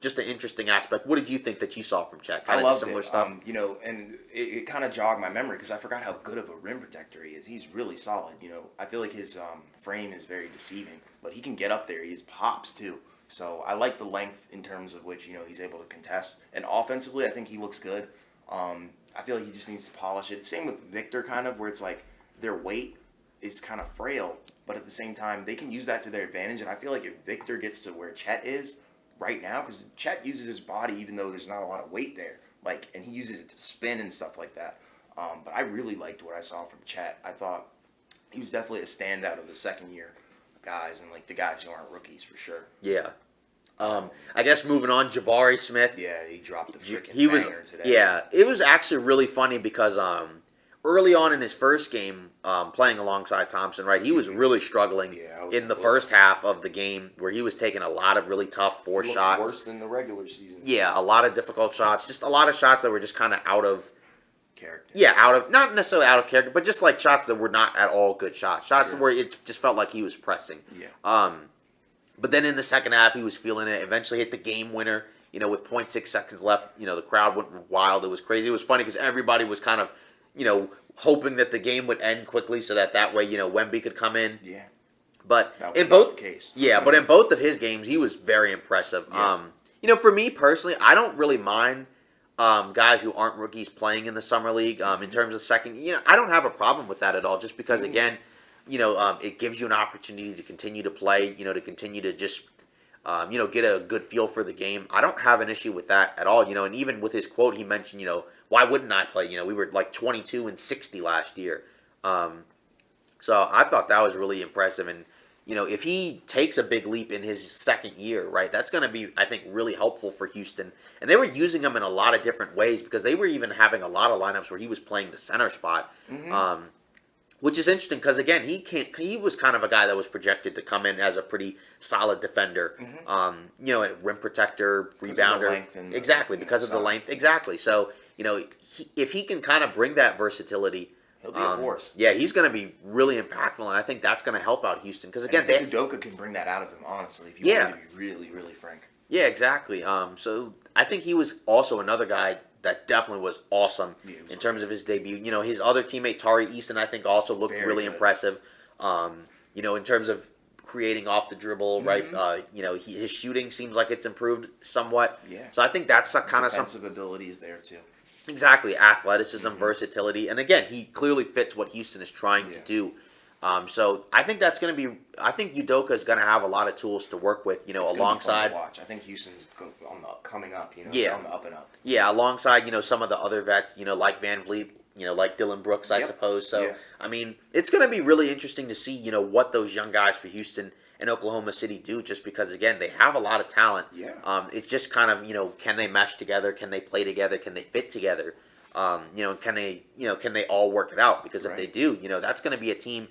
just an interesting aspect. What did you think that you saw from Chet? Kind I of loved similar it. stuff? And it kind of jogged my memory because I forgot how good of a rim protector he is. He's really solid. I feel like his frame is very deceiving, but he can get up there. He has pops, too. So I like the length in terms of which he's able to contest, and offensively I think he looks good. I feel like he just needs to polish it. Same with Victor, kind of where it's like their weight is kind of frail, but at the same time they can use that to their advantage. And I feel like if Victor gets to where Chet is right now, because Chet uses his body even though there's not a lot of weight there, and he uses it to spin and stuff like that. But I really liked what I saw from Chet. I thought he was definitely a standout of the second year guys and the guys who aren't rookies for sure. Yeah. I guess moving on, Jabari Smith. Yeah, he dropped the freaking banger today. Yeah, it was actually really funny because early on in his first game, playing alongside Thompson, right, he was really struggling in the first half of the game where he was taking a lot of really tough forced shots. Worse than the regular season. Yeah, a lot of difficult shots. Just a lot of shots that were just kind of out of character. Yeah, not necessarily out of character, but just like shots that were not at all good shots. Shots where it just felt like he was pressing. Yeah. But then in the second half, he was feeling it. Eventually hit the game winner, with 0.6 seconds left. The crowd went wild. It was crazy. It was funny because everybody was kind of, hoping that the game would end quickly so that way, Wemby could come in. Yeah. But that was in both the case. Yeah, but in both of his games, he was very impressive. Yeah. For me personally, I don't really mind guys who aren't rookies playing in the summer league. In terms of second, I don't have a problem with that at all. Just because, again, it gives you an opportunity to continue to play. To continue to just, get a good feel for the game. I don't have an issue with that at all. And even with his quote, he mentioned, why wouldn't I play? We were like 22 and 60 last year. So I thought that was really impressive. And, if he takes a big leap in his second year, right, that's going to be, I think, really helpful for Houston. And they were using him in a lot of different ways because they were even having a lot of lineups where he was playing the center spot, which is interesting because, again, he was kind of a guy that was projected to come in as a pretty solid defender, a rim protector, rebounder. Because exactly, because of the length. Exactly. So if he can kind of bring that versatility, He'll be a force. yeah, he's going to be really impactful, and I think that's going to help out Houston because again, I think Udoka can bring that out of him. Honestly, if you Yeah. want to be really, really frank. yeah, exactly. So I think he was also another guy that definitely was awesome Yeah, he was in terms of his debut. His other teammate Tari Easton, I think, also looked Very really good. impressive. In terms of creating off the dribble, right? His shooting seems like it's improved somewhat. Yeah. So I think that's kind of Defensive ability is there too. exactly athleticism, versatility, and again, he clearly fits what Houston is trying to Yeah. do. So I think that's going to be. I think Udoka is going to have a lot of tools to work with. It's gonna be fun Alongside. to watch. I think Houston's on the coming up. Yeah. They're on the up and up. Yeah, alongside some of the other vets, like Van Vliet, like Dylan Brooks, I Yep. suppose. So Yeah. I mean, it's going to be really interesting to see what those young guys for Houston and Oklahoma City do. Just because again, they have a lot of talent. Yeah. It's just kind of can they mesh together? Can they play together? Can they fit together? Can they all work it out? Because if Right. they do, that's going to be a team.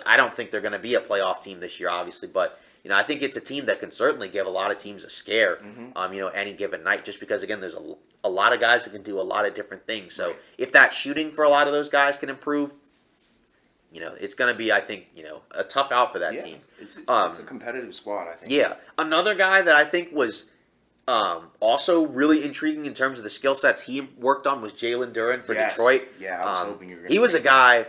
I don't think they're going to be a playoff team this year, obviously, but I think it's a team that can certainly give a lot of teams a scare. Any given night, just because again, there's a lot of guys that can do a lot of different things. So Right. if that shooting for a lot of those guys can improve, it's going to be, I think, a tough out for that Yeah. team. It's a competitive squad. I think. Yeah, another guy that I think was also really intriguing in terms of the skill sets he worked on was Jalen Duren for Yes. Detroit. Yeah, I was hoping you were gonna He was a bring guy,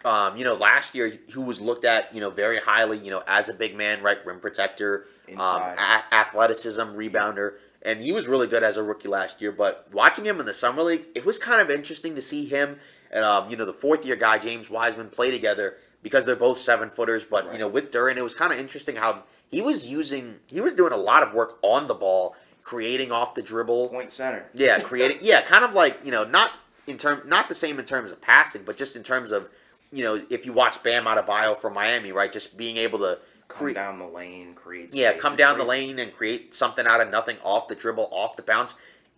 last year who was looked at, very highly, as a big man, right, rim protector, Inside. athleticism, rebounder, and he was really good as a rookie last year. But watching him in the summer league, it was kind of interesting to see him and the fourth year guy James Wiseman play together because they're both 7-footers. But Right. With Duren, it was kind of interesting how he was doing a lot of work on the ball, creating off the dribble. Point center. Yeah, creating. Yeah, kind of like not the same in terms of passing, but just in terms of if you watch Bam Adebayo from Miami, right, just being able to Come down the lane, create. yeah, space. come It's down the crazy. lane and create something out of nothing off the dribble, off the bounce.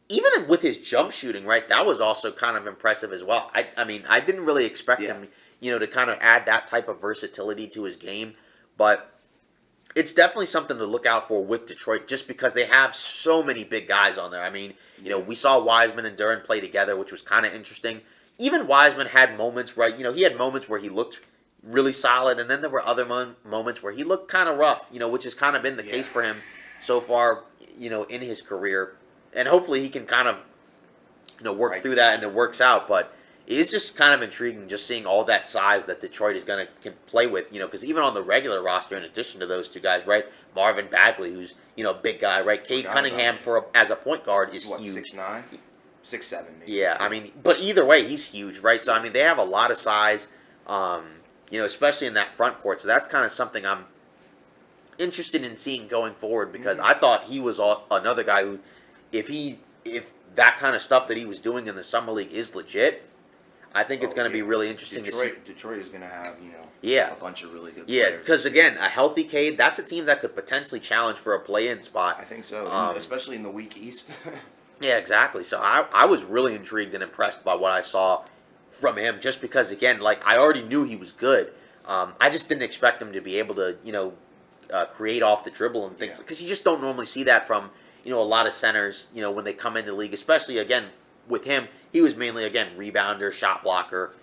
Even with his jump shooting, right, that was also kind of impressive as well. I mean, I didn't really expect Yeah. him, to kind of add that type of versatility to his game, but it's definitely something to look out for with Detroit, just because they have so many big guys on there. I mean, we saw Wiseman and Duren play together, which was kind of interesting. Even Wiseman had moments, right? He had moments where he looked really solid, and then there were other moments where he looked kind of rough, which has kind of been the case for him so far, in his career. And hopefully he can kind of, work Right. through that and it works out. But it is just kind of intriguing just seeing all that size that Detroit is can play with, because even on the regular roster, in addition to those two guys, right, Marvin Bagley, who's, a big guy, right, Cade Forgot Cunningham about as a point guard is What, huge. 6'9", 6'7", maybe. Yeah, I mean, but either way, he's huge, right? So, I mean, they have a lot of size, especially in that front court. So that's kind of something I'm interested in seeing going forward because I thought he was another guy who, if that kind of stuff that he was doing in the summer league is legit, I think it's going to be really interesting to see. Detroit is going to have, Yeah. a bunch of really good Yeah, players. because again, a healthy Cade, that's a team that could potentially challenge for a play-in spot. I think so, especially in the weak East. Yeah, exactly. So I was really intrigued and impressed by what I saw from him, just because, again, like I already knew he was good. I just didn't expect him to be able to, create off the dribble and things, Yeah. because you just don't normally see that from, a lot of centers, when they come into the league, especially, again, with him, he was mainly, again, rebounder, shot blocker,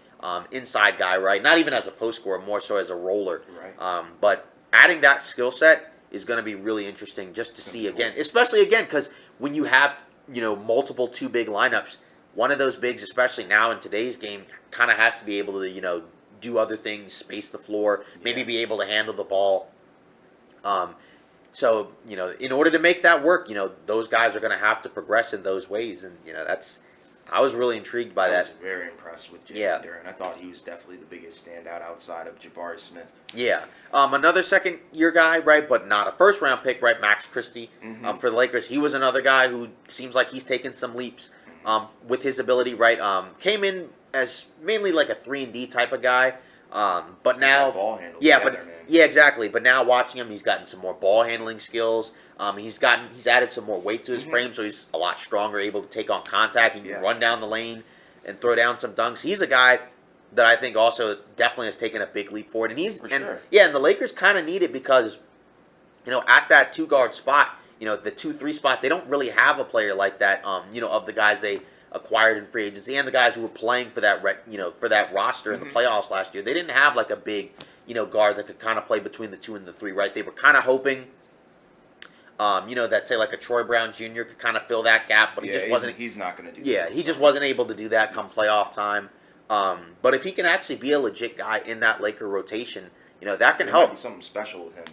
inside guy, right? Not even as a post scorer, more so as a roller. Right. But adding that skill set is going to be really interesting just to see again, especially again, because when you have, multiple two big lineups, one of those bigs, especially now in today's game, kind of has to be able to, do other things, space the floor, maybe be able to handle the ball. So, in order to make that work, those guys are going to have to progress in those ways. And, I was really intrigued by I that. was very impressed with Jalen Yeah. Duren. I thought he was definitely the biggest standout outside of Jabari Smith. Yeah. Another second-year guy, right, but not a first-round pick, right, Max Christie for the Lakers. He was another guy who seems like he's taken some leaps with his ability, right? Came in as mainly like a 3-and-D type of guy, but now... Ball handle Yeah, together, but man. yeah, exactly. But now watching him, he's gotten some more ball handling skills. He's added some more weight to his frame, so he's a lot stronger, able to take on contact. He can run down the lane and throw down some dunks. He's a guy that I think also definitely has taken a big leap forward. And sure. Yeah, and the Lakers kind of need it because, at that 2-guard spot, the 2-3 spot, they don't really have a player like that. Of the guys they acquired in free agency, and the guys who were playing for that for that roster in the playoffs last year. They didn't have like a big guard that could kind of play between the 2 and the 3, right? They were kind of hoping. That say like a Troy Brown Jr. could kind of fill that gap, but he just wasn't. He's not going to do. Yeah, he just wasn't able to do that come playoff time. But if he can actually be a legit guy in that Laker rotation, that can help. Might be something special with him,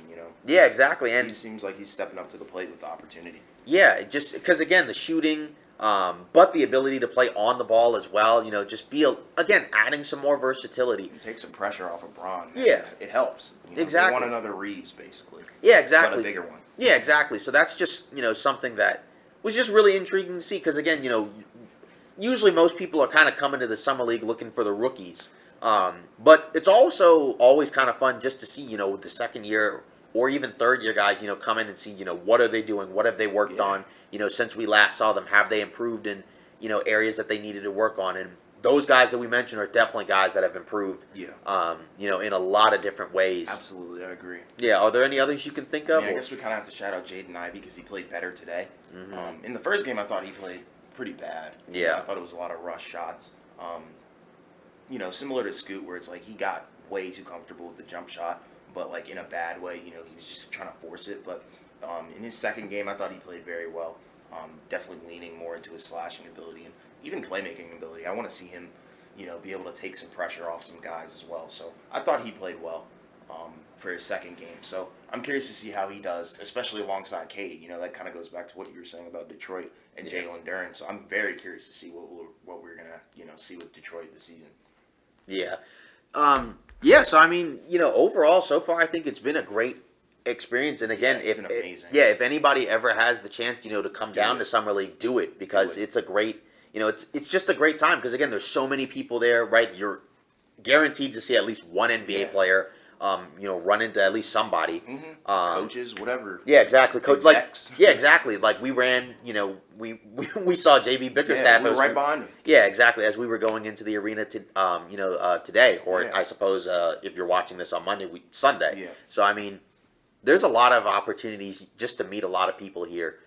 Yeah, exactly. And he seems like he's stepping up to the plate with the opportunity. Yeah, just because again the shooting, but the ability to play on the ball as well. Just be again adding some more versatility. And take some pressure off of Braun. Yeah, it helps. Exactly. They want another Reeves, basically. Yeah, exactly. But a bigger one. Yeah, exactly. So that's just something that was just really intriguing to see because again usually most people are kind of coming to the summer league looking for the rookies, but it's also always kind of fun just to see the second year or even third year guys come in and see what are they doing, what have they worked on since we last saw them, have they improved in areas that they needed to work on, and those guys that we mentioned are definitely guys that have improved. Yeah. In a lot of different ways. Absolutely, I agree. Yeah. Are there any others you can think of? I guess we kind of have to shout out Jaden Ivey because he played better today. Mm-hmm. In the first game, I thought he played pretty bad. Yeah. I thought it was a lot of rush shots. Similar to Scoot, where it's like he got way too comfortable with the jump shot, but like in a bad way. He was just trying to force it. But in his second game, I thought he played very well. Definitely leaning more into his slashing ability and even playmaking ability. I want to see him, be able to take some pressure off some guys as well. So I thought he played well for his second game. So I'm curious to see how he does, especially alongside Cade. That kind of goes back to what you were saying about Detroit and Jalen Duren. So I'm very curious to see what we're gonna see with Detroit this season. Yeah. Yeah. So I mean, overall so far, I think it's been a great experience. And again, it's been amazing. If anybody ever has the chance, to come down to Summer League, do it because it's a great. It's just a great time because again, there's so many people there, right? You're guaranteed to see at least one NBA player, run into at least somebody. Mm-hmm. Coaches, whatever. Yeah, exactly. Coach, Execs. yeah, exactly. Like we ran, we saw JB Bickerstaff. Yeah, we were right behind him. Yeah, exactly. As we were going into the arena today, or I suppose if you're watching this on Sunday. Yeah. So I mean, there's a lot of opportunities just to meet a lot of people here.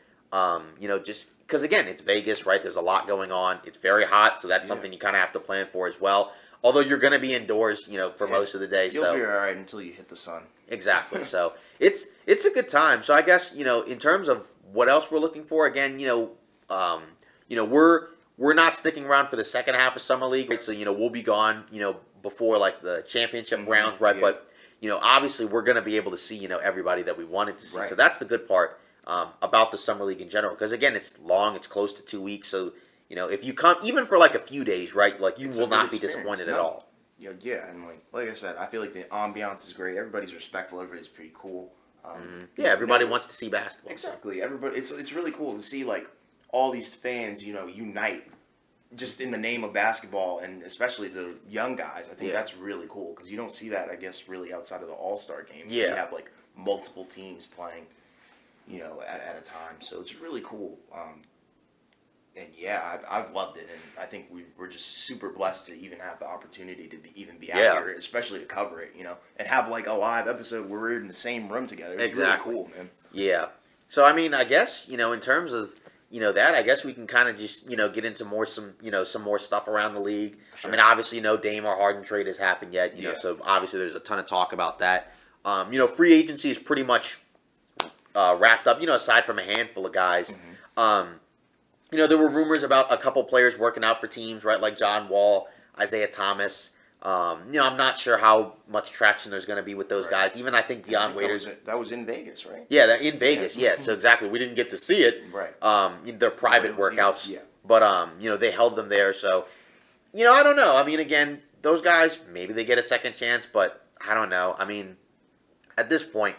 Just because again, it's Vegas, right? There's a lot going on. It's very hot, so that's something you kind of have to plan for as well. Although you're going to be indoors, for most of the day. You'll be all right until you hit the sun. Exactly. So it's a good time. So I guess in terms of what else we're looking for, again, we're not sticking around for the second half of Summer League, right? So we'll be gone, before like the championship rounds, right? Yeah. But obviously we're going to be able to see everybody that we wanted to see. Right. So that's the good part about the Summer League in general, because again, it's long, it's close to 2 weeks, so. If you come even for like a few days, right? Like you will not be disappointed at all. Yeah, and like I said, I feel like the ambiance is great. Everybody's respectful. Everybody's pretty cool. Yeah, everybody wants to see basketball. Exactly. So. Everybody. It's really cool to see like all these fans, unite just in the name of basketball, and especially the young guys. I think that's really cool because you don't see that, I guess, really outside of the All-Star game. Yeah. You have like multiple teams playing, at a time. So it's really cool. And yeah, I've loved it, and I think we're just super blessed to even have the opportunity to be out here, especially to cover it, and have like a live episode where we're in the same room together. It's exactly. Really cool, man. Yeah. So I mean, I guess in terms of that, I guess we can kind of just get into some more stuff around the league. Sure. I mean, obviously, no Dame or Harden trade has happened yet, so obviously there's a ton of talk about that. Free agency is pretty much wrapped up, aside from a handful of guys. Mm-hmm. There were rumors about a couple players working out for teams, right? Like John Wall, Isaiah Thomas. I'm not sure how much traction there's going to be with those guys. Even I think Deion Waiters. That was in Vegas, right? Yeah, in Vegas. Yeah. So exactly, we didn't get to see it. Right. They're private workouts. Yeah. But they held them there. So, I don't know. I mean, again, those guys maybe they get a second chance, but I don't know. I mean, at this point,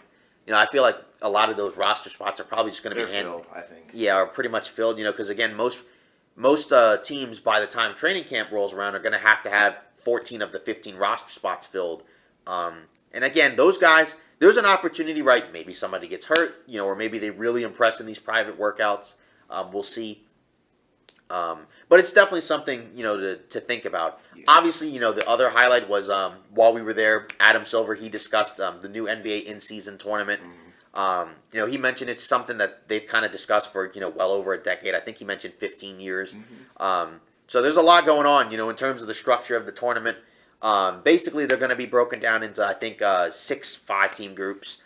I feel like a lot of those roster spots are probably just going to be handled. I think. Yeah, are pretty much filled. Because again, most teams by the time training camp rolls around are going to have 14 of the 15 roster spots filled. And again, those guys, there's an opportunity, right? Maybe somebody gets hurt, or maybe they really impress in these private workouts. We'll see. But it's definitely something to think about. Yeah. Obviously, the other highlight was while we were there, Adam Silver he discussed the new NBA in-season tournament. He mentioned it's something that they've kind of discussed for well over a decade. I think he mentioned 15 years. So there's a lot going on, in terms of the structure of the tournament. Basically, they're going to be broken down into, I think, 6 5-team groups,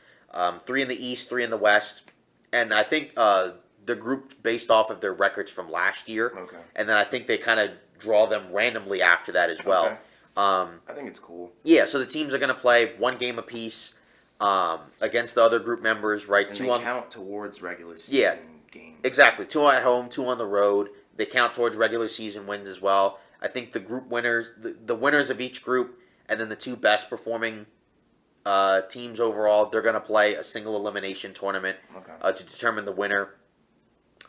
3 in the East, 3 in the West, and I think they're grouped based off of their records from last year. Okay. And then I think they kind of draw them randomly after that as well. Okay. I think it's cool. Yeah, so the teams are going to play 1 game apiece against the other group members, right? And they count towards regular season games. Exactly. 2 at home, 2 on the road. They count towards regular season wins as well. I think the group winners, the winners of each group, and then the 2 best performing teams overall, they're going to play a single elimination tournament to determine the winner.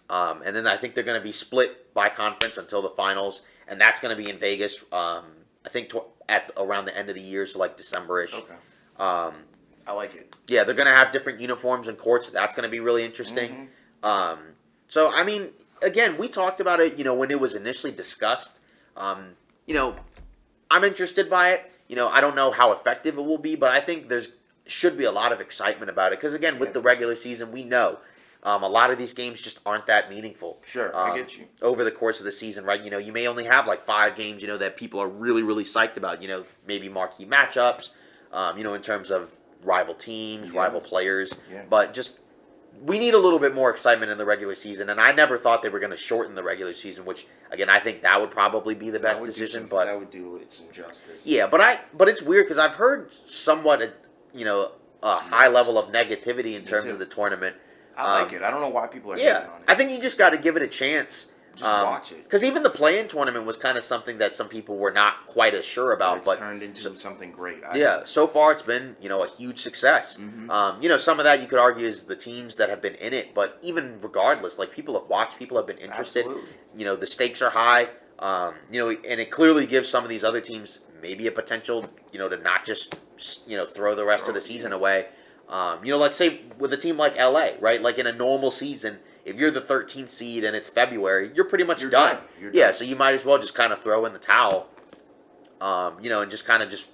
And then I think they're going to be split by conference until the finals, and that's going to be in Vegas. I think at around the end of the year, so like December-ish. Okay. I like it. Yeah, they're going to have different uniforms and courts. That's going to be really interesting. So, I mean, again, we talked about it, when it was initially discussed. I'm interested by it. I don't know how effective it will be, but I think should be a lot of excitement about it. Because, again, with the regular season, we know a lot of these games just aren't that meaningful. Sure, I get you. Over the course of the season, right? You may only have like 5 games, that people are really, really psyched about. Maybe marquee matchups, in terms of rival teams, rival players. Yeah. But just we need a little bit more excitement in the regular season, and I never thought they were going to shorten the regular season, which again I think that would probably be the best decision. But that would do it some justice. Yeah, but it's weird because I've heard somewhat a high level of negativity in terms of the tournament. I like it. I don't know why people are hating on it. I think you just got to give it a chance. Just watch it. Because even the play-in tournament was kind of something that some people were not quite as sure about. But it's turned into something great. So far it's been, a huge success. Some of that you could argue is the teams that have been in it. But even regardless, like people have watched, people have been interested. Absolutely. The stakes are high. And it clearly gives some of these other teams maybe a potential, to not just, throw the rest of the season away. Like say with a team like LA, right? Like in a normal season, if you're the 13th seed and it's February, you're pretty much done. You're done. done. So you might as well just kind of throw in the towel, and just kind of just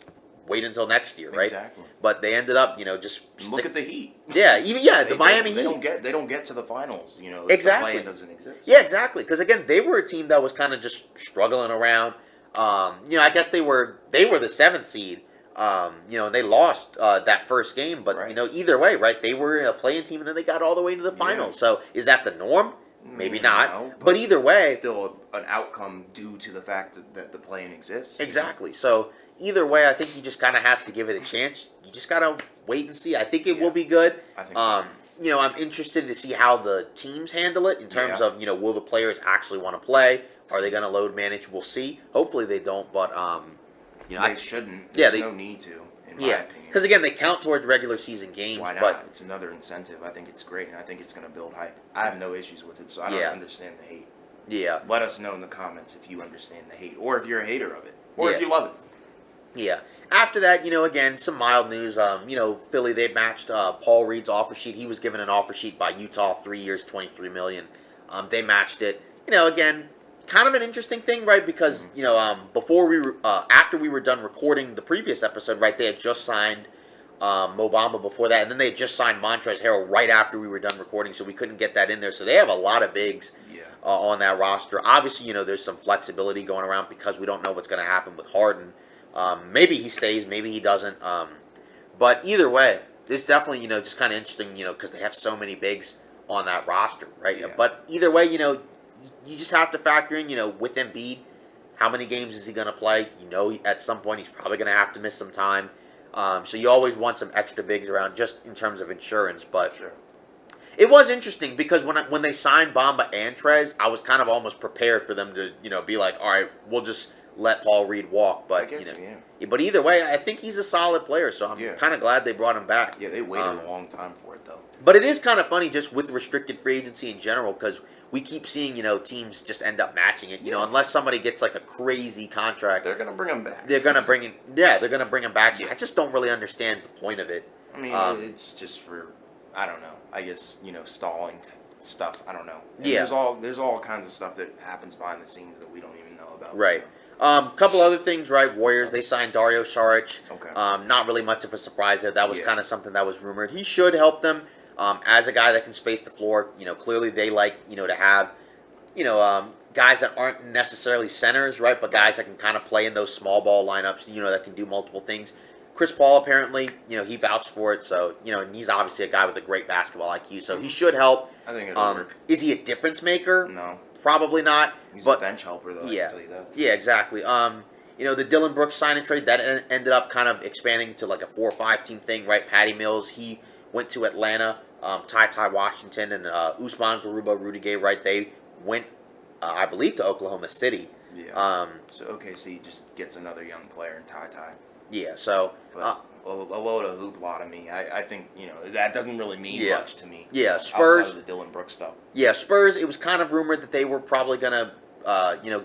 wait until next year, right? Exactly. But they ended up, just look at the Heat. Yeah, the Miami Heat. They don't get to the finals, Exactly. The play-in doesn't exist. Yeah, exactly. Because again, they were a team that was kind of just struggling around. I guess they were the 7th seed. And they lost that first game, but right. Either way, right? They were a playing team, and then they got all the way to the finals. Yeah. So is that the norm? Maybe not. No, but either way, still an outcome due to the fact that the play-in exists. Exactly. So either way, I think you just kind of have to give it a chance. You just gotta wait and see. I think it will be good. I think so. I'm interested to see how the teams handle it in terms of will the players actually want to play? Are they going to load manage? We'll see. Hopefully they don't, but they shouldn't. There's no need to, in my opinion. Because again, they count towards regular season games. Why not? But it's another incentive. I think it's great, and I think it's going to build hype. I have no issues with it, so I don't understand the hate. Yeah. Let us know in the comments if you understand the hate, or if you're a hater of it, or if you love it. Yeah. After that, again, some mild news. Philly, they matched Paul Reed's offer sheet. He was given an offer sheet by Utah, 3 years, $23 million. They matched it. Again, kind of an interesting thing, right? Because after we were done recording the previous episode, right, they had just signed Mo Bamba before that, and then they had just signed Montrezl Harrell right after we were done recording, so we couldn't get that in there. So they have a lot of bigs on that roster. Obviously, there's some flexibility going around because we don't know what's going to happen with Harden. Maybe he stays, maybe he doesn't. But either way, it's definitely just kind of interesting, because they have so many bigs on that roster, right? Yeah. But either way, you just have to factor in, with Embiid, how many games is he going to play? At some point he's probably going to have to miss some time. So you always want some extra bigs around just in terms of insurance. But sure. It was interesting because when they signed Bamba and Trez, I was kind of almost prepared for them to, be like, all right, we'll just let Paul Reed walk. But but either way, I think he's a solid player, so I'm kind of glad they brought him back. Yeah, they waited a long time for it, though. But it is kind of funny just with restricted free agency in general because we keep seeing, teams just end up matching it. Unless somebody gets like a crazy contract, they're gonna bring him back. They're gonna bring him back. So I just don't really understand the point of it. I mean, it's just for I don't know. I guess stalling stuff. I don't know. And there's all kinds of stuff that happens behind the scenes that we don't even know about. Right. So. Couple other things, right? Warriors, they signed Dario Saric. Okay. Not really much of a surprise there. That was kind of something that was rumored. He should help them. as a guy that can space the floor, clearly they like, to have, guys that aren't necessarily centers, right? But guys that can kind of play in those small ball lineups, that can do multiple things. Chris Paul apparently, he vouched for it, so and he's obviously a guy with a great basketball IQ, so he should help. I think it'll work. Is he a difference maker? No, probably not. he's but a bench helper though. yeah, I can tell you that. yeah, exactly. The Dylan Brooks sign and trade that ended up kind of expanding to like a 4 or 5 team thing, right? Patty Mills, he went to Atlanta. Ty Washington and Usman Garuba, Rudy Gay, right? They went, I believe, to Oklahoma City. Yeah. So OKC just gets another young player in Ty. Yeah. So. But a load of hoopla to me. I think that doesn't really mean much to me. Yeah. Spurs. Outside of the Dylan Brooks stuff. Yeah. Spurs. It was kind of rumored that they were probably gonna,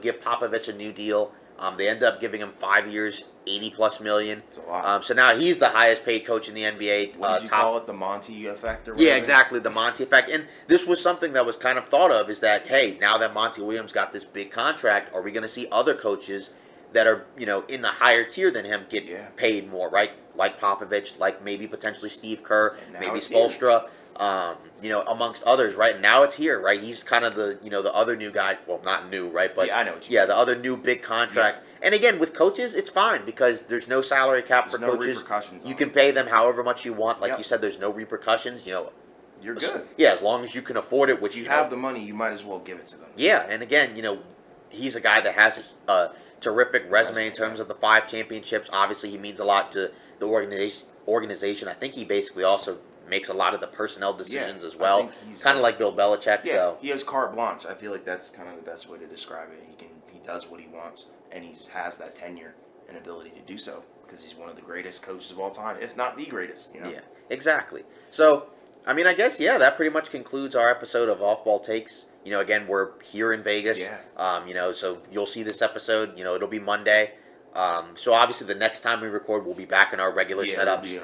give Popovich a new deal. They ended up giving him 5 years, $80+ million. It's a lot. So now he's the highest paid coach in the NBA. What did you call it? The Monty effect, or whatever? Yeah, exactly, the Monty effect. And this was something that was kind of thought of, is that, hey, now that Monty Williams got this big contract, are we going to see other coaches that are, in the higher tier than him get paid more, right? Like Popovich, like maybe potentially Steve Kerr, maybe Spoelstra. Amongst others, right? And now it's here, right? He's kind of the, the other new guy. Well, not new, right? But I know what you mean. the other new big contract. Yeah. And again, with coaches, it's fine because there's no salary cap for coaches. No repercussions. You can pay them however much you want. Like you said, there's no repercussions. You're good. Yeah, as long as you can afford it, which you have the money, you might as well give it to them. Yeah, and again, he's a guy that has a terrific resume in terms of the 5 championships. Obviously, he means a lot to the organization. I think he basically also makes a lot of the personnel decisions as well. Kind of like Bill Belichick. Yeah, so he has carte blanche. I feel like that's kind of the best way to describe it. He does what he wants, and he has that tenure and ability to do so because he's one of the greatest coaches of all time, if not the greatest. Yeah, exactly. So, I mean, I guess that pretty much concludes our episode of Off Ball Takes. Again, we're here in Vegas. Yeah. So you'll see this episode. It'll be Monday. So obviously the next time we record, we'll be back in our regular setups.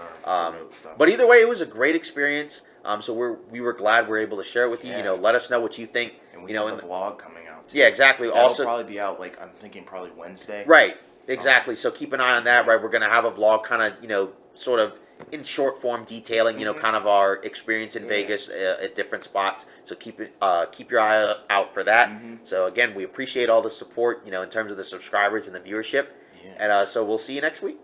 But either way, it was a great experience. So we were glad we're able to share it with you. Yeah. Let us know what you think. And we have a vlog coming out too. Yeah, exactly. That'll also probably be out I'm thinking probably Wednesday. Right. Exactly. So keep an eye on that. Right. We're gonna have a vlog, kind of sort of in short form detailing kind of our experience in Vegas at different spots. So keep your eye out for that. So again, we appreciate all the support in terms of the subscribers and the viewership. And so we'll see you next week.